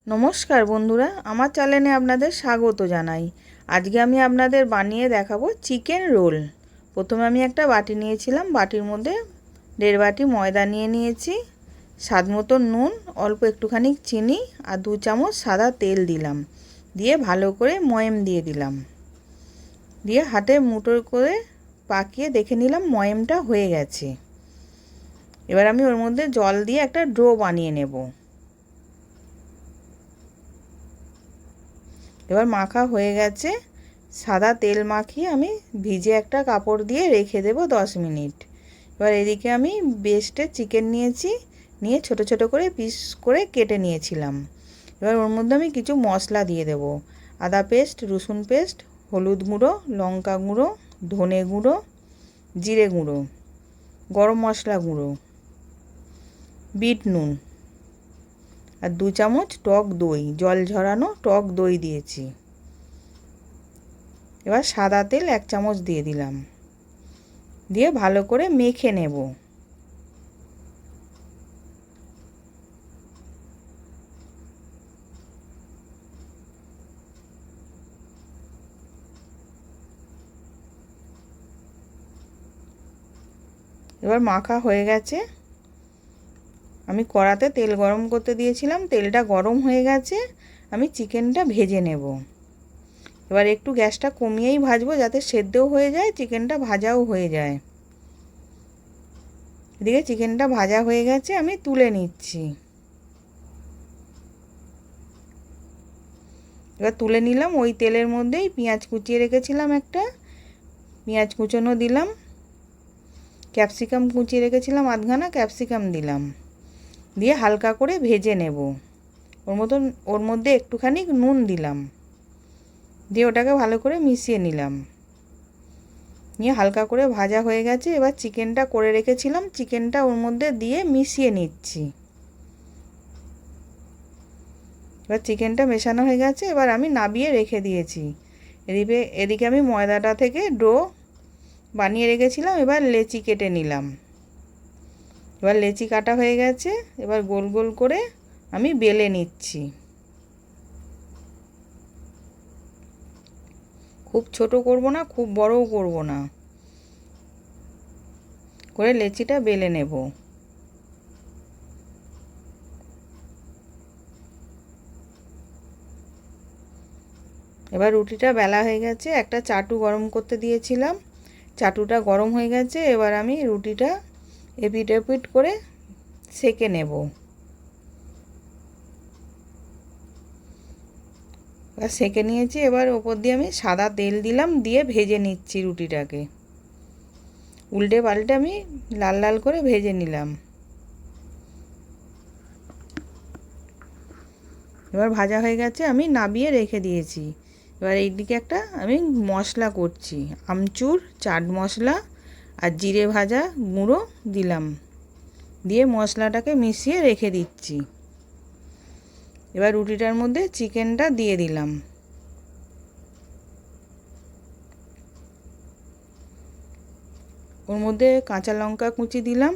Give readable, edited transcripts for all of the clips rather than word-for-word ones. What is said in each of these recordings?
নমস্কার বন্ধুরা, আমার চ্যানেলে আপনাদের স্বাগত জানাই। আজকে আমি আপনাদের বানিয়ে দেখাবো চিকেন রোল। প্রথমে আমি একটা বাটি নিয়েছিলাম, বাটির মধ্যে 1.5 বাটি ময়দা নিয়ে নিয়েছি, স্বাদ মতো নুন, অল্প একটুখানি চিনি আর 2 চামচ সাদা তেল দিলাম। দিয়ে ভালো করে ময়াম দিয়ে দিলাম, দিয়ে হাতে মুঠো করে পাকিয়ে দেখে নিলাম ময়ামটা হয়ে গেছে। এবার আমি ওর মধ্যে জল দিয়ে একটা ডো বানিয়ে নেব। এবার মাখা হয়ে গেছে, সাদা তেল মাখিয়ে আমি ভিজে একটা কাপড় দিয়ে রেখে দেব 10 মিনিট। এবার এদিকে আমি বেস্টে চিকেন নিয়েছি, নিয়ে ছোট ছোট করে পিস করে কেটে নিয়েছিলাম। এবার ওর মধ্যে আমি কিছু মশলা দিয়ে দেব। আদা পেস্ট, রসুন পেস্ট, হলুদ গুঁড়ো, লঙ্কা গুঁড়ো, ধনে গুঁড়ো, জিরে গুঁড়ো, গরম মশলা গুঁড়ো, বিট নুন আর 2 চামচ টক দই, জল ঝরানো টক দই দিয়েছি। এবার সাদা তেল 1 চামচ দিয়ে দিলাম, দিয়ে ভালো করে মেখে নেব। এবার মাখা হয়ে গেছে, আমি কড়াতে তেল গরম করতে দিয়েছিলাম, তেলটা গরম হয়ে গেছে, আমি চিকেনটা ভেজে নেব। এবার একটু গ্যাসটা কমিয়েই ভাজবো, যাতে সেদ্ধও হয়ে যায়, চিকেনটা ভাজাও হয়ে যায়। এদিকে চিকেনটা ভাজা হয়ে গেছে, আমি তুলে নিচ্ছি। এবার তুলে নিলাম। ওই তেলের মধ্যেই পেঁয়াজ কুচিয়ে রেখেছিলাম, একটা পেঁয়াজ কুচোনো দিলাম, ক্যাপসিকাম কুচিয়ে রেখেছিলাম আধখানা, ক্যাপসিকাম দিলাম, দিয়ে হালকা করে ভেজে নেব। ওর মধ্যে একটুখানি নুন দিলাম, দিয়ে ওটাকে ভালো করে মিশিয়ে নিলাম। নিয়ে হালকা করে ভাজা হয়ে গেছে। এবার চিকেনটা করে রেখেছিলাম, চিকেনটা ওর মধ্যে দিয়ে মিশিয়ে নিচ্ছি। এবার চিকেনটা মেশানো হয়ে গেছে, এবার আমি নাবিয়ে রেখে দিয়েছি। এদিকে আমি ময়দাটা থেকে ডো বানিয়ে রেখেছিলাম, এবার লেচি কেটে নিলাম। এবার লেচি কাটা হয়ে গেছে, এবার গোল গোল করে আমি বেলে নিচ্ছি। খুব ছোট করব না, খুব বড়ও করব না, করে লেচিটা বেলে নেব। এবার রুটিটা বেলা হয়ে গেছে, একটা চাটু গরম করতে দিয়েছিলাম, চাটুটা গরম হয়ে গেছে। এবার আমি রুটিটা এপিট এপিট করে সেঁকে নেব। এবার সেঁকে নিয়েছি, এবার ওপর দিয়ে আমি সাদা তেল দিলাম, দিয়ে ভেজে নিচ্ছি রুটিটাকে। উল্টে পাল্টে আমি লাল লাল করে ভেজে নিলাম। এবার ভাজা হয়ে গেছে, আমি নাবিয়ে রেখে দিয়েছি। এবার এইদিকে একটা আমি মশলা করছি, আমচুর, চাট মশলা আর জিরে ভাজা গুঁড়ো দিলাম, দিয়ে মশলাটাকে মিশিয়ে রেখে দিচ্ছি। এবার রুটিটার মধ্যে চিকেনটা দিয়ে দিলাম। ওর মধ্যে কাঁচা লঙ্কা কুচি দিলাম,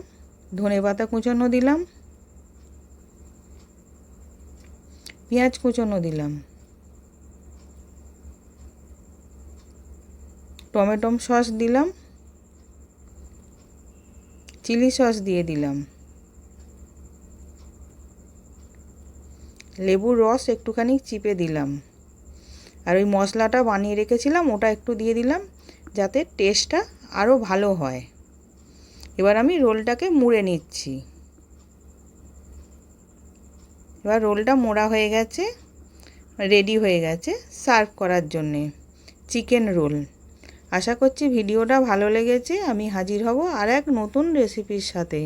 ধনেপাতা কুচোনো দিলাম, পেঁয়াজ কুচোনো দিলাম, টমেটো সস দিলাম, চিলি সস দিয়ে দিলাম, লেবুর রস একটুখানি চিপে দিলাম, আর ওই মশলাটা বানিয়ে রেখেছিলাম ওটা একটু দিয়ে দিলাম, যাতে টেস্টটা আরও ভালো হয়। এবার আমি রোলটাকে মুড়ে নিচ্ছি। এবার রোলটা মোড়া হয়ে গেছে, রেডি হয়ে গেছে সার্ভ করার জন্যে চিকেন রোল। আশা করছি ভিডিওটা ভালো লেগেছে। আমি হাজির হব আর এক নতুন রেসিপির সাথে।